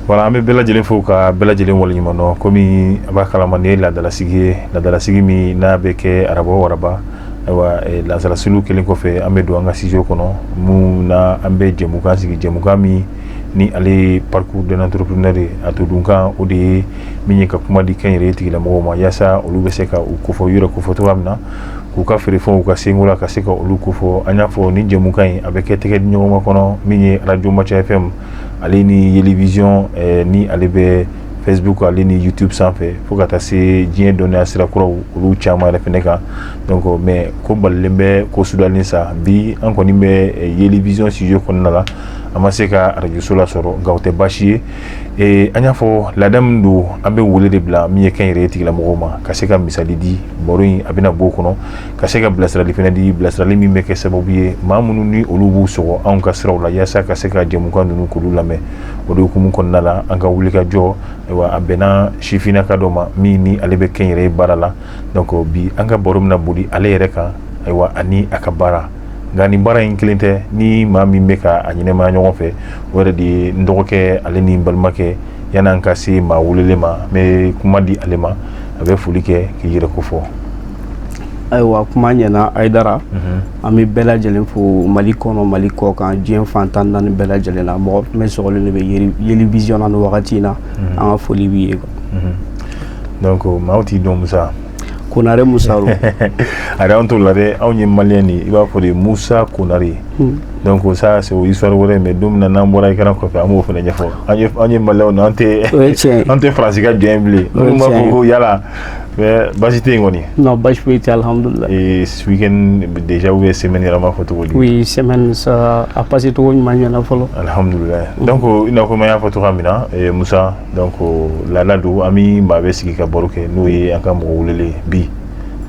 Voilà, an bɛ bɛɛ lajɛlen fo ka bɛɛ lajɛlen waleɲuman dɔn komi a b'a kalama nin ye laadalasigi min n'a bɛ kɛ araba o araba ayiwa lansarasiliw kelen kɔfɛ an bɛ don an ka studio kɔnɔ mun na an bɛ jɛmukan sigi jɛmukan min ni ale ye parcours d'un entrepreneur ye a to dunkan o de ye min ye ka kuma di kɛnyɛrɛye tigilamɔgɔw ma yaasa olu bɛ se ka u kofɔ u yɛrɛ kofɔ cogoya min na k'u ka feerefɛnw ka sengo la ka se ka olu kofɔ an y'a fɔ ni jɛmukan in a bɛ kɛ tɛgɛ di ɲɔgɔn ma kɔnɔ min ye radio Macha FM ale ni Yelivision ni ale bɛ Facebook ale ni YouTube sanfɛ fo ka taa se diɲɛ dɔnniya sira kuraw olu caman yɛrɛ fɛnɛ kan donc mais ko balilen bɛ ko sudalen sa bi an kɔni bɛ Yelivision studio kɔnɔna la an ma se ka arajoso la sɔrɔ nka o tɛ baasi ye an y'a fɔ laada min don an bɛ wele de bila min ye kɛnyɛrɛye tigilamɔgɔw ma ka se ka misali di baro in a bɛna bɔ o kɔnɔ ka se ka bilasirali fɛnɛ di bilasirali min bɛ kɛ sababu ye maa minnu ni olu b'u sɔgɔ anw ka siraw la yaasa ka se ka jɛmukan ninnu k'olu lamɛn o de hukumu kɔnɔna la an ka wulikajɔ ayiwa a bɛnna sifinnaka dɔ ma min ni ale bɛ kɛnyɛrɛye baara la donc bi an ka baro bɛna boli ale yɛrɛ kan ayiwa ani a ka baara nka nin baara in kelen tɛ ni maa min bɛ ka a ɲɛnɛmaya ɲɔgɔn fɛ o yɛrɛ de ye n dɔgɔkɛ ale ni n balimakɛ yan'an ka se maa welelen ma n bɛ kuma di ale ma a bɛ foli kɛ k'i yɛrɛ ko fɔ. Ayiwa kuma ɲɛna Ayidara an bɛ bɛɛ lajɛlen fo Mali kɔnɔ Mali kɔ kan diɲɛ fan 14 bɛɛ lajɛlen na mɔgɔ tun bɛ sɔgɔlen de bɛ Yelivision na nin wagati in na an ka foli b'i ye donc maaw t'i dɔn Musa. Konare Musa ari an t'o la dɛ anw ye maliyɛn de i b'a fɔ de Musa Konare donc ça c'est histoire wɛrɛ mais don min na n'an bɔra écran kɔfɛ an b'o fana ɲɛfɔ an ye maliyɛnw na an tɛ faransi ka jɔn bilen minnu b'a fɔ ko yala basi tɛ yen kɔni. Non basi foyi tɛ alhamdulillah. Et ce week-end déjà ou semaine yɛrɛ b'a fɔ cogo di. Oui semaine ça a passé cogo ɲuman ɲɛna fɔlɔ. Alhamdulillah donc i n'a fɔ n y'a fɔ cogoya min na Musa donc laada don an bɛ maa bɛ sigi ka baro kɛ n'o ye an ka mɔgɔ welelen bi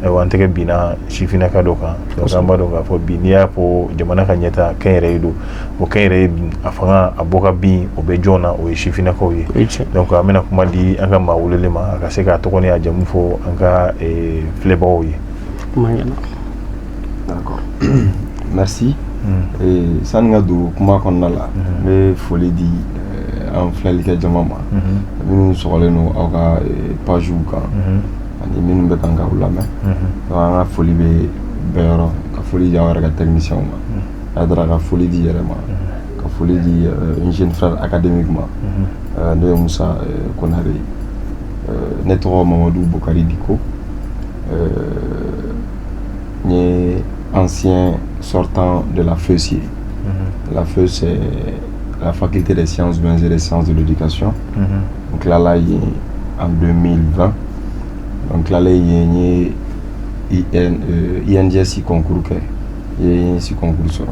an tɛgɛ binna sifinnaka dɔ kan donc an b'a dɔn k'a fɔ bi n'i y'a fɔ jamana ka ɲɛta kɛnyɛrɛye don o kɛnyɛrɛye a fanga a bɔ ka bin o bɛ jɔn na o ye sifinnakaw ye donc an bɛna kuma di an ka maa welelen ma a ka se k'a tɔgɔ ni a jamu fɔ an ka filɛbagaw ye. D'accord. Merci. Sani ka don kuma kɔnɔna la n bɛ foli di an filɛlikɛ jama ma minnu sɔgɔlen don aw ka pagew kan ani minnu bɛ kan k'aw lamɛn donc an ka foli bɛ bɛɛ yɔrɔ ka foli di aw yɛrɛ ka techniciens ma Ayidara ka foli di yɛrɛ ma ka foli di un jeune frère académique ma n'o ye Musa Konare ne tɔgɔ Mamadou Bokari Diko n ye ancien sortant de la FEUS ye la FEUS c'est la faculté des sciences humaines et des sciences de l'éducation donc là en 2020 donc là il y a INGS concours que il y a concours sur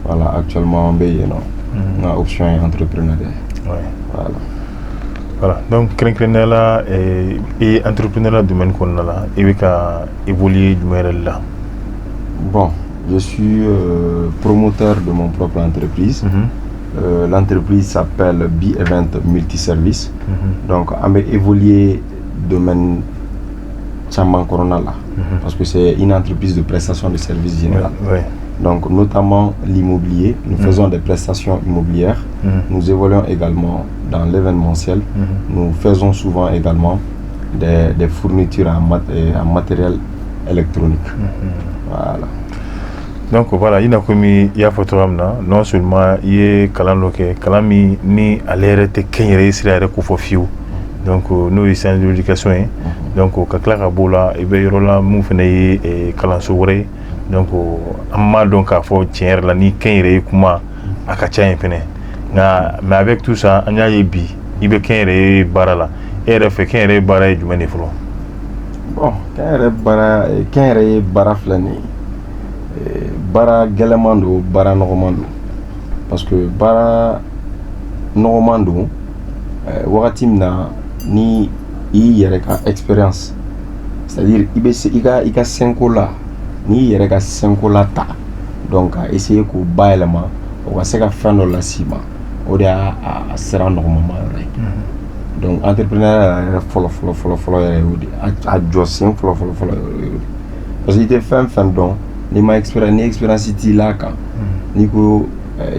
voilà actuellement on a option entrepreneuriat voilà donc krenkrena et entrepreneuriat domaine qu'on a là et ka évoluer du là. Bon, je suis promoteur de mon propre entreprise. L'entreprise s'appelle B-Event Multiservice. Donc, on va évoluer domaine Chamban Corona là, parce que c'est une entreprise de prestation de services généraux. Donc, notamment l'immobilier, nous faisons des prestations immobilières. Nous évoluons également dans l'événementiel. Nous faisons souvent également des fournitures en matériel électronique. Voilà. Donc voilà, il y a comme il y a non seulement il y a kalanloke kalami ni alerte kenyere israël ko fofiu donc nous ici en éducation donc ka kla ka bola e be yorola mu fene e kalanso wore donc amma donc a fo tiers la ni kenyere kuma aka tien fene na mais avec tout ça anya yebi ibe kenyere barala e refe kenyere bara e jumene flo. Bon kenyere bara flani bara gɛlɛman don bara nɔgɔman don parce que bara nɔgɔman don wagati min na ni i yɛrɛ ka expérience c'est-à-dire i bɛ se i ka senko la ni yɛrɛ ka senko la ta donc ka essayer k'o bayɛlɛma o ka se ka fɛn dɔ las'i ma o de y'a sira nɔgɔman yɔrɔ ye donc entrepreneur yɛrɛ fɔlɔ yɛrɛ y'o de a jɔ sen fɔlɔ y'o de parce que i tɛ fɛn dɔn ni ma expérience t'i la kan ni ko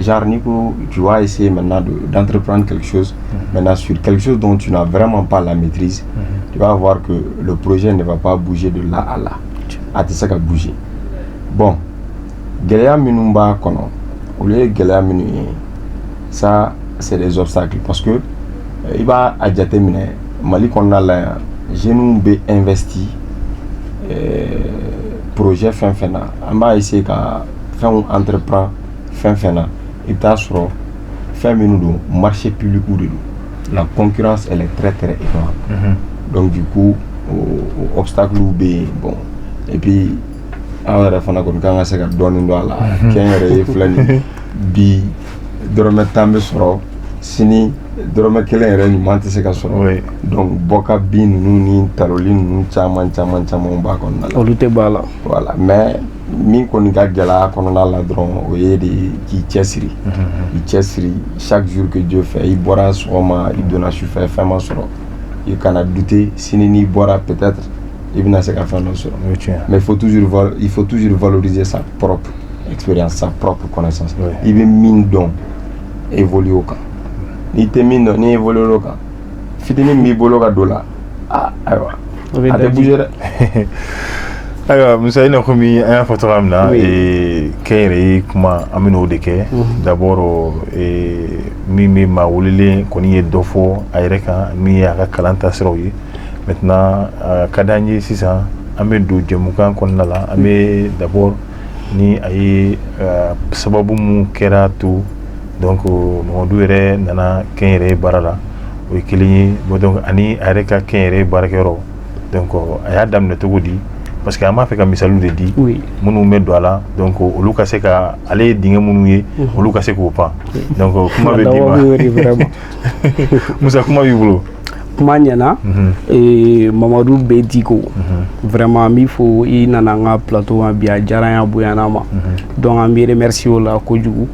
genre Nico, tu vas essayer maintenant d'entreprendre quelque chose, maintenant sur quelque chose dont tu n'as vraiment pas la maîtrise, tu vas voir que le projet ne va pas bouger de là à là. Tu sais qu'à bouger. Bon, Gélaya Minumba Kono, au lieu de Gélaya Minumba, ça c'est des obstacles parce que il va à Djatemine, Mali qu'on a là, j'ai nous investi projet fin on va essayer qu'à faire un entreprendre fin et t'as sur fin minute marché public ou de la concurrence elle est très énorme. Donc du coup au obstacle ou bon et puis alors il faut qu'on se donne une là qui est flani bi dormir tambe sur sini dormir quel est le moment c'est qu'à sur donc boka bin nous ni tarolin nous chaman ba kon na olute bala voilà mais min ko ni gagala kon na la dron o yedi qui chessiri chaque jour que Dieu fait il boira sûrement il donne à faire vraiment sur il can douter sini ni boira peut-être il vient se faire non sur mais il faut toujours valoriser sa propre expérience sa propre connaissance il veut mine donc évoluer au camp ni temino ni évoluer au camp fitini mi bologa dola aywa ate bouger alors Moussa ina komi un photogramme là et kéré kuma amino deke d'abord mi ma wolele koni e dofo ayreka mi ya kalanta sroyi maintenant kadanye sisa amedo jemukan konna la ame d'abord ni ay sababu mu kera tout donc Mamadou yɛrɛ nana kɛnyɛrɛye baara la o ye kelen ye donc ani a yɛrɛ ka kɛnyɛrɛye baarakɛyɔrɔ donc a y'a daminɛ cogo di parce que an b'a fɛ ka misaliw de di minnu bɛ don a la donc olu ka se ka ale ye dingɛ minnu ye olu ka se k'o pan donc kuma bɛ d'i ma Musa kuma b'i bolo kuma ɲɛna Mamadou Bediko vraiment min fɔ i nana an ka plateau ma bi a diyara n ye a bonyana ma donc an bɛ remercier o la kojugu.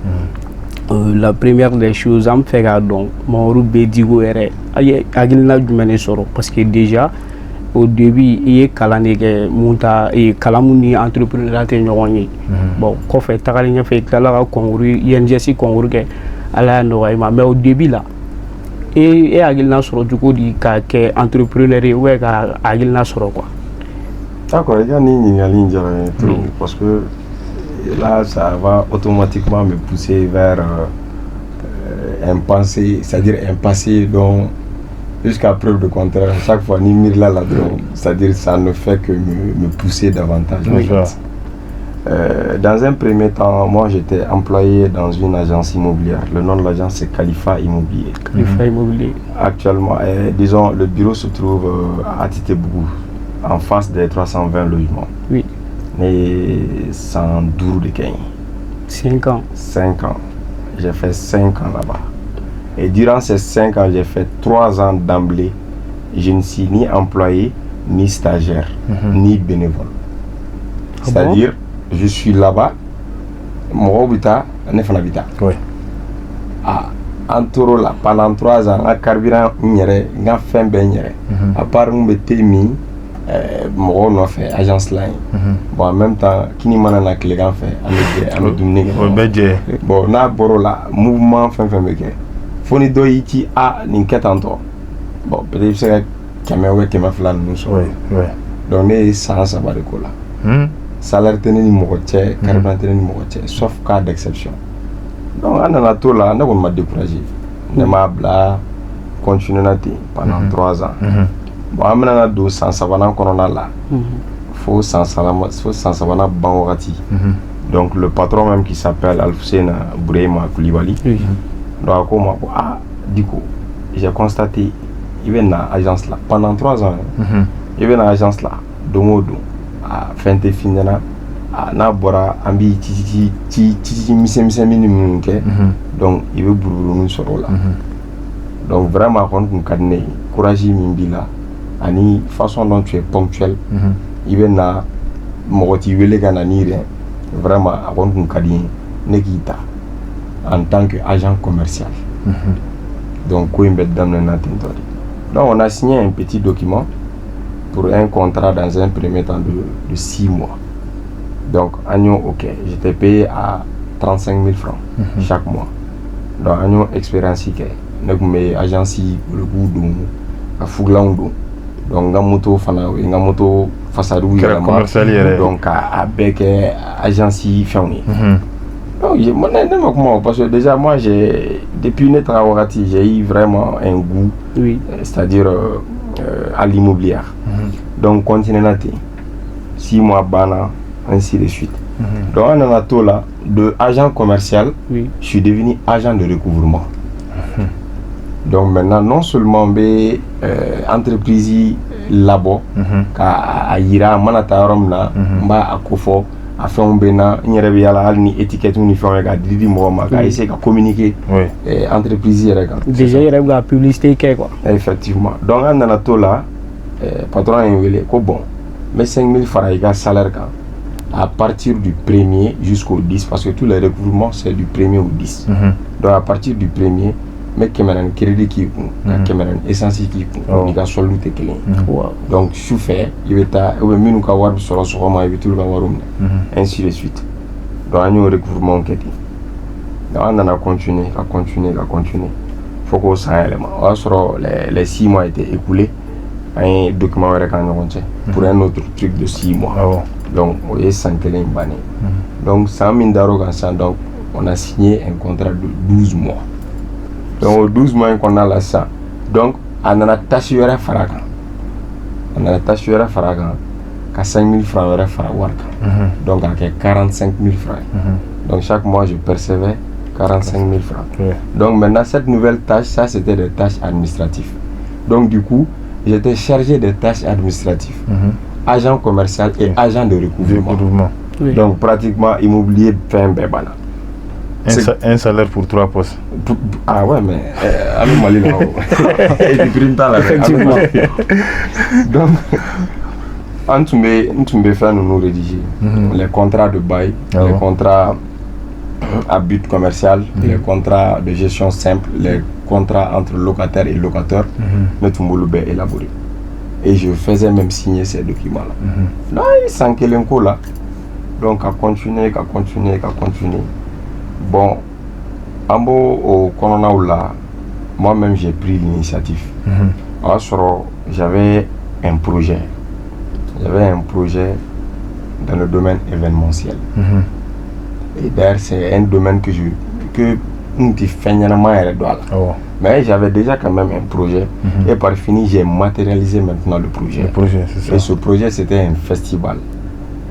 La première des choses à me faire donc Mamadou Bediko yɛrɛ a ye hakilina jumɛn de sɔrɔ parce que déjà au début i ye kalan de kɛ mun ta kalan mun ni entrepreneur tɛ ɲɔgɔn ye bon kɔfɛ tagalen ɲɛfɛ i tilala ka concours INGS concours kɛ ala y'a nɔgɔya i ma mais au début là e hakilina sɔrɔ cogo di ka kɛ entrepreneur ye ou ka hakilina sɔrɔ quoi. D'accord, il y a une ɲininkali in trop parce que là ça va automatiquement me pousser vers un passé, c'est-à-dire un passé dont jusqu'à preuve de contraire, chaque fois ni mire là c'est-à-dire ça ne fait que me pousser davantage. Dans un premier temps, moi j'étais employé dans une agence immobilière. Le nom de l'agence c'est Khalifa Immobilier. Khalifa Immobilier. Actuellement, disons le bureau se trouve à Titebougou, en face des 320 logements. Oui. Et 112 de Kenya. 5 ans. 5 ans. J'ai fait 5 ans là-bas. Et durant ces 5 ans, j'ai fait 3 ans d'emblée. Je ne suis ni employé, ni stagiaire, ni bénévole. C'est-à-dire, je suis là-bas, mon habitat, mon habitat. Oui. En toro là, pendant 3 ans, à carburant, j'ai fait ben à part mon témi. Mɔgɔw nɔfɛ agence la bon en même temps kini mana na tilegan fɛ an bɛ dumuni kɛ o bɛ jɛ bon n'a bɔr'o la mouvement fɛn fɛn bɛ kɛ fo ni dɔ y'i ci nin kɛ tan tɔ bon peut-être i bɛ se ka 100 ou 200 ninnu sɔrɔ donc ne ye san 3 de k'o la salaire tɛ ne ni mɔgɔ cɛ carburant tɛ ne ni mɔgɔ cɛ sauf cas d'exception donc an nana t'o la ne kɔni ma découragé ne m'a bila continuer na ten pendant 3 ans. Bon, on a deux sans savana là. Faut sans savana ban wakati. Donc le patron même qui s'appelle Alfoussena Bourema Koulibaly. Donc Diko, j'ai constaté il vient dans l'agence là pendant 3 ans. Il vient dans l'agence là. Domodo à fin de fin na bora ambi ti minimum donc il veut bourbourou sur là. Donc vraiment quand on cadne courage mimbila ani façon dont tu es ponctuel il vient na moti wele kana ni vraiment avant qu'on cadine nekita en tant qu'agent commercial. Donc on a signé un petit document pour un contrat dans un premier temps de 6 mois. Donc, ok, j'étais payé à 35 000 francs chaque mois. Donc, on a une expérience qui est agence pour le goût à Fouglandou. Donc, moto façade donc à bec agence fermée. Donc parce que déjà moi depuis notre travail j'ai eu vraiment un goût, c'est-à-dire à l'immobilier. Donc continuer 6 mois bana ainsi de suite. Donc on a tout là de agent commercial, je suis devenu agent de recouvrement. Donc maintenant non seulement entreprise labo ka yira manata romna mba akofo a fait un bena ni étiquette ni fait un didi mo ma ka essayer de communiquer entreprise déjà il y a la publicité quoi. Effectivement. Donc on a tout là patron est ko bon mais 5 000 francs il salaire quand à partir du 1er jusqu'au 10 parce que tous les recouvrements c'est du 1er au 10. Donc à partir du 1er mais caméra crédit qui caméra essence qui il a solo te clé donc sous fait il va ta ou minu ka war sur le soma il tout le warum ainsi de suite donc on recouvrement quête donc on a continué faut que ça élément sur les 6 mois étaient écoulés un document pour un autre truc de 6 mois donc on est sans clé banné donc 100 000 d'arrogance donc on a signé un contrat de 12 mois. Donc 12 mois qu'on a là ça. Donc on a tâché à Faragan. On a tâché à Faragan. Qu'à 5 000 francs à Faragan. Donc à 45 000 francs. Donc chaque mois je percevais 45 000 francs. Donc maintenant cette nouvelle tâche, ça c'était des tâches administratives. Donc du coup j'étais chargé des tâches administratives. Agent commercial et agent de recouvrement. Donc pratiquement immobilier fin bébana. Un salaire pour 3 postes. Ah ouais, mais allez Mali là. Et du prime temps là. Effectivement. Donc, on tombe faire nous rédiger les contrats de bail, les contrats à but commercial, les contrats de gestion simple, les contrats entre locataires et locataires, nous tombe élaboré. Et je faisais même signer ces documents-là. Là, il sent que l'inco là. Donc, à continuer. Bon, au Corona, moi-même j'ai pris l'initiative. Alors, j'avais un projet. Dans le domaine événementiel. Et d'ailleurs, c'est un domaine que mais j'avais déjà quand même un projet. Et par fini, j'ai matérialisé maintenant le projet. Et ce projet, c'était un festival.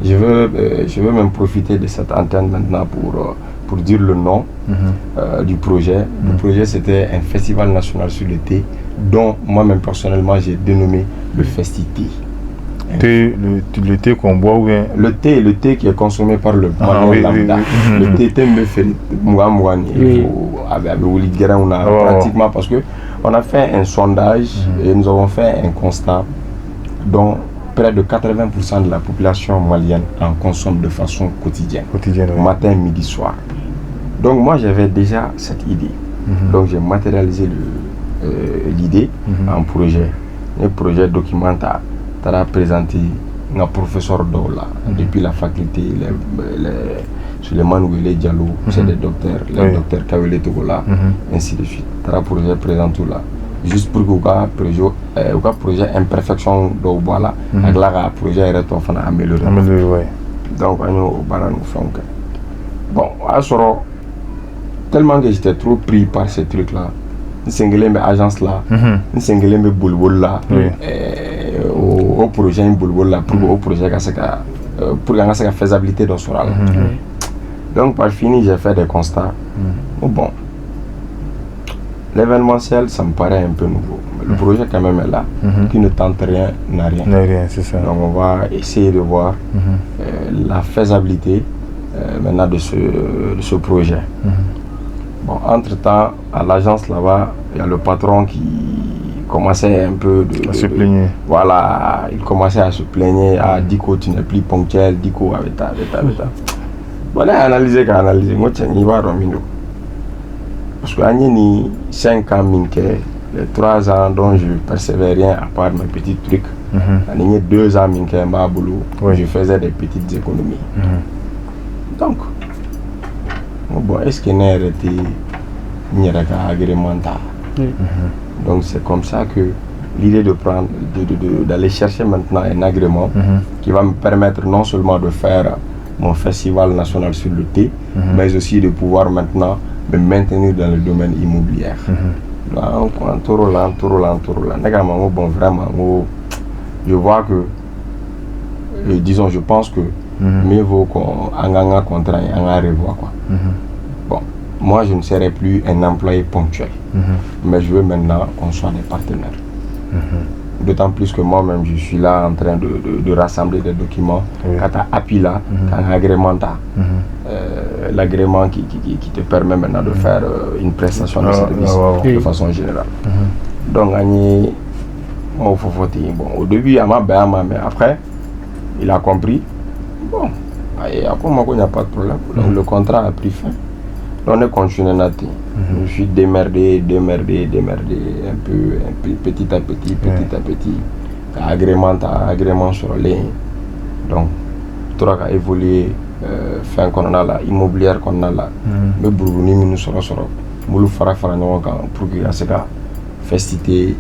Je veux même profiter de cette antenne maintenant pour dire le nom du projet. Le projet, c'était un festival national sur le thé, dont moi-même personnellement, j'ai dénommé le Festi-Thé. Le thé qu'on boit ou bien le thé qui est consommé par le malien lambda. Le thé me fait pratiquement parce que on a fait un sondage et nous avons fait un constat dont près de 80% de la population malienne en consomme de façon quotidienne, matin, midi, soir. Donc moi j'avais déjà cette idée. Donc j'ai matérialisé l'idée en projet. Un projet documentaire a présenté un professeur Dola depuis la faculté, Suleiman Ouele Diallo, c'est des docteurs, les docteurs Kawele Togola, ainsi de suite. Tara projet présenté là. Juste pour que le projet imperfection de voilà, avec la projet est amélioré. Donc on a bon, alors tellement que j'étais trop pris par ces trucs là, une agence là, une boulbol là, au projet une boulbol là pour au projet pour la faisabilité dans ce là. Donc par fini j'ai fait des constats. Bon. L'événementiel, ça me paraît un peu nouveau. Mais le projet quand même est là, qui ne tente rien, n'a rien. C'est ça. Donc on va essayer de voir la faisabilité maintenant de ce projet. Bon, entre-temps, à l'agence là-bas, il y a le patron qui commençait un peu à se plaigner. Voilà, il commençait à se plaigner, à dire que tu n'es plus ponctuel, dit que avec ta. Voilà, analyser. Moi, tiens, il va revenir. Parce que ni 5 ans, les 3 ans dont je ne percevais rien à part mes petits trucs, il 2 ans, je faisais des petites économies. Donc, Bon, est-ce qu'il y a un agrément? Donc c'est comme ça que l'idée de prendre, d'aller chercher maintenant un agrément qui va me permettre non seulement de faire mon festival national sur le thé, mais aussi de pouvoir maintenant me maintenir dans le domaine immobilier. Donc, en tour là. Bon, vraiment, je vois que, disons, je pense que mieux vaut qu'on ait un contrat et un revoir, quoi. Bon, moi je ne serai plus un employé ponctuel, mais je veux maintenant qu'on soit des partenaires. D'autant plus que moi-même je suis là en train de rassembler des documents. Quand tu as appui là, quand tu as agrément, l'agrément qui te permet maintenant de faire une prestation de service de façon générale. Donc, bon, au début, il mais après, il a compris. Bon, et après, il n'y a pas de problème. Donc, le contrat a pris fin. Donc, on est continué notre. Je suis démerdé, un peu, petit à petit. Agrément sur les. Donc, tout a évolué. Fin qu'on a là, immobilière qu'on a là. Mais Bourgouni, nous sommes nous fara pour que ça soit festivité.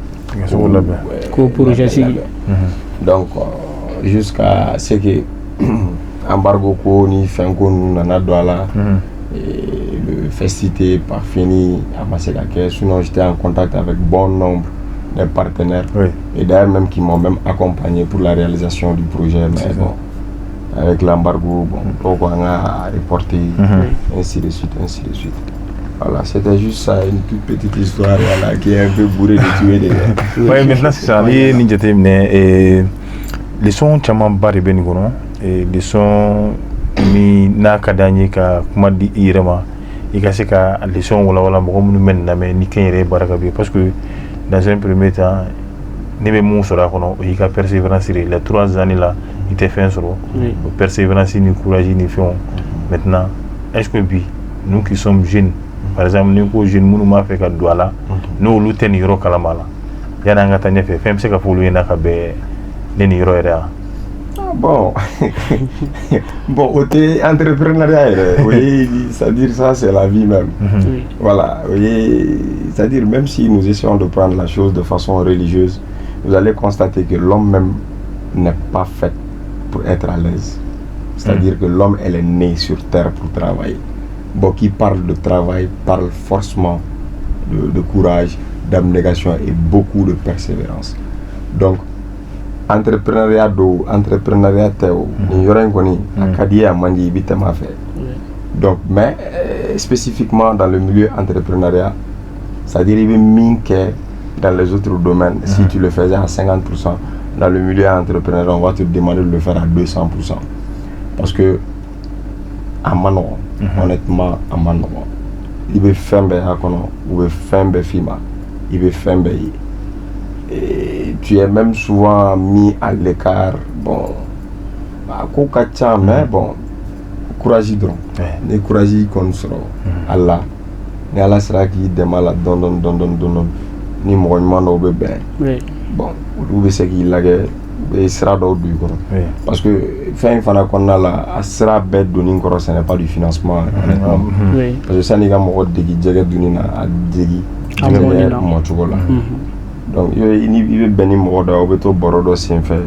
Donc, jusqu'à ce que embargo ni fin qu'on nous en a là. Le festivité pas fini à Masségaké, sinon j'étais en contact avec bon nombre de partenaires et d'ailleurs même qui m'ont même accompagné pour la réalisation du projet, mais bon, avec l'embargo, bon, on a reporté, ainsi de suite. Voilà, c'était juste ça, une toute petite histoire voilà, qui est un peu bourrée de tuer des gens. Oui, maintenant c'est ça, les sons tchaman bari benigono et les sons mi na kadanye ka kuma di irema i ka se ka leçon wala mɔgɔ minnu bɛ nin lamɛn ni kɛn yɛrɛ baraka bi parce que dans un premier temps ne bɛ mun sɔrɔ a kɔnɔ o y'i ka persévérance de les 3 années là i tɛ fɛn sɔrɔ o persévérance ni courage ni fɛnw maintenant est-ce que bi nous qui sommes jeunes par exemple ni ko jeune minnu b'a fɛ ka don a la n'olu tɛ nin yɔrɔ kalama la yanni an ka taa ɲɛfɛ fɛn bɛ se ka fɔ olu ɲɛna ka bɛn ne nin yɔrɔ yɛrɛ a. Bon, entrepreneuriat, oui, c'est-à-dire ça, c'est la vie même. Voilà, oui, c'est-à-dire même si nous essayons de prendre la chose de façon religieuse, vous allez constater que l'homme même n'est pas fait pour être à l'aise. C'est-à-dire que l'homme, elle est né sur terre pour travailler. Bon, qui parle de travail parle forcément de courage, d'abnégation et beaucoup de persévérance. Donc, entrepreneuriat théo ni yɔrɔ in kɔni a ka di a man di i bɛ tɛmɛ a fɛ donc mais spécifiquement dans le milieu entrepreneuriat c'est-à-dire i bɛ min kɛ dans les autres domaines si tu le faisais à 50% dans le milieu entrepreneurial on va te demander de le faire à 200% parce que a ma nɔgɔn honnêtement a ma nɔgɔn i bɛ fɛn bɛɛ y'a kɔnɔ u bɛ fɛn bɛɛ f'i ma i bɛ fɛn bɛɛ ye. Et tu es même souvent mis à l'écart. Bon, mais bon, courage dron. Les courage qu'on sera. Allah, ni Allah sera qui démarre la don ni mouvement au bébé. Bon, vous savez qu'il a et sera d'autres du coup. Parce que fin fana qu'on a là, sera bête donner encore, ce n'est pas du financement. Parce que ça n'est pas mon dégât donner à dégât. Donc il veut bénir mon il veut tout bordeaux c'est fait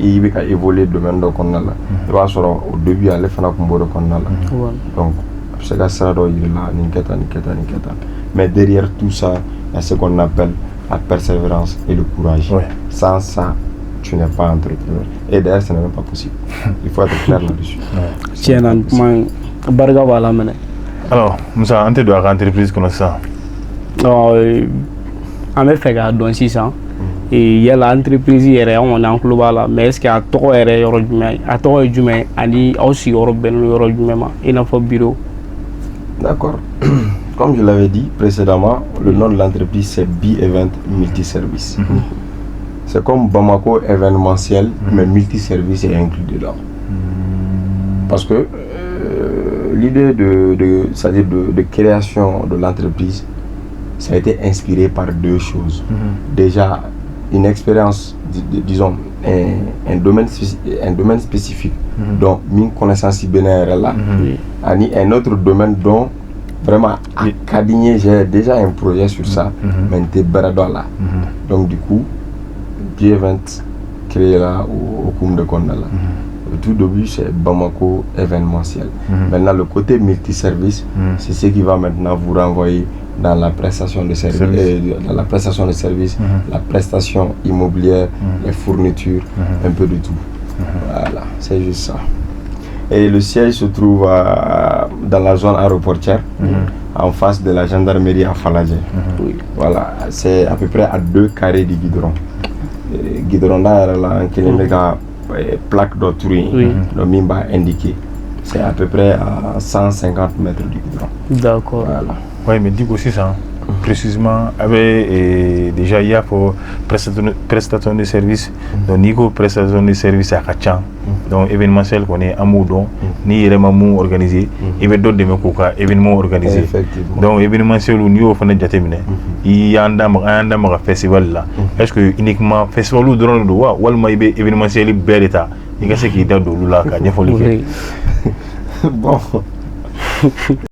il veut évoluer domaine de qu'on a là il va sur au début aller faire un combo de qu'on a là donc c'est que ça doit il là niketa mais derrière tout ça il y a ce qu'on appelle la persévérance et le courage sans ça tu n'es pas entrepreneur et d'ailleurs ce n'est même pas possible il faut être clair là-dessus tiens barga wala mene alors Moussa ante do entreprise comme ça an bɛ fɛ k'a dɔn sisan yala entreprise yɛrɛ an kɔni an tulo b'a la mais est ce que a tɔgɔ yɛrɛ yɔrɔ jumɛn a tɔgɔ ye jumɛn ani aw sigiyɔrɔ bɛnnen don yɔrɔ jumɛn ma i n'a fɔ bureau. D'accord. Comme je l'avais dit précédemment, le nom de l'entreprise c'est B-Event Multiservice. C'est comme Bamako événementiel, mais multiservice est inclus dedans. Parce que l'idée c'est-à-dire de création de l'entreprise, ça a été inspiré par 2 choses. Déjà, une expérience, disons, un domaine spécifique dont une connaissance bénévole là, un autre domaine dont vraiment à Kadigné j'ai déjà un projet sur ça, mais t'es barado là. Donc du coup, G20 créé là au Koum de Kondala. Le tout début c'est Bamako événementiel. Maintenant le côté multiservice, c'est ce qui va maintenant vous renvoyer dans la prestation de services, la prestation immobilière, les fournitures, un peu de tout. Voilà, c'est juste ça. Et le siège se trouve dans la zone aéroportière, en face de la gendarmerie à Faladje. Voilà, c'est à peu près à 2 carrés du Guidron. Guidron là, il y a une plaque d'autrui, le Mimba indiqué. C'est à peu près à 150 mètres du Guidron. D'accord. Voilà. Oui, mais dis aussi ça, précisément, déjà il y a pour prestation de service, donc Nico prestation de service à Kachan, donc événementiel qu'on est à Moudon, ni événement organisé, il y a d'autres événements organisés. Donc événementiel où nous faisons déjà terminé, il y a un festival là. Est-ce que uniquement festival ou drone de wa ou le événementiel bel état, il y a ce qui est dans le là, Bon.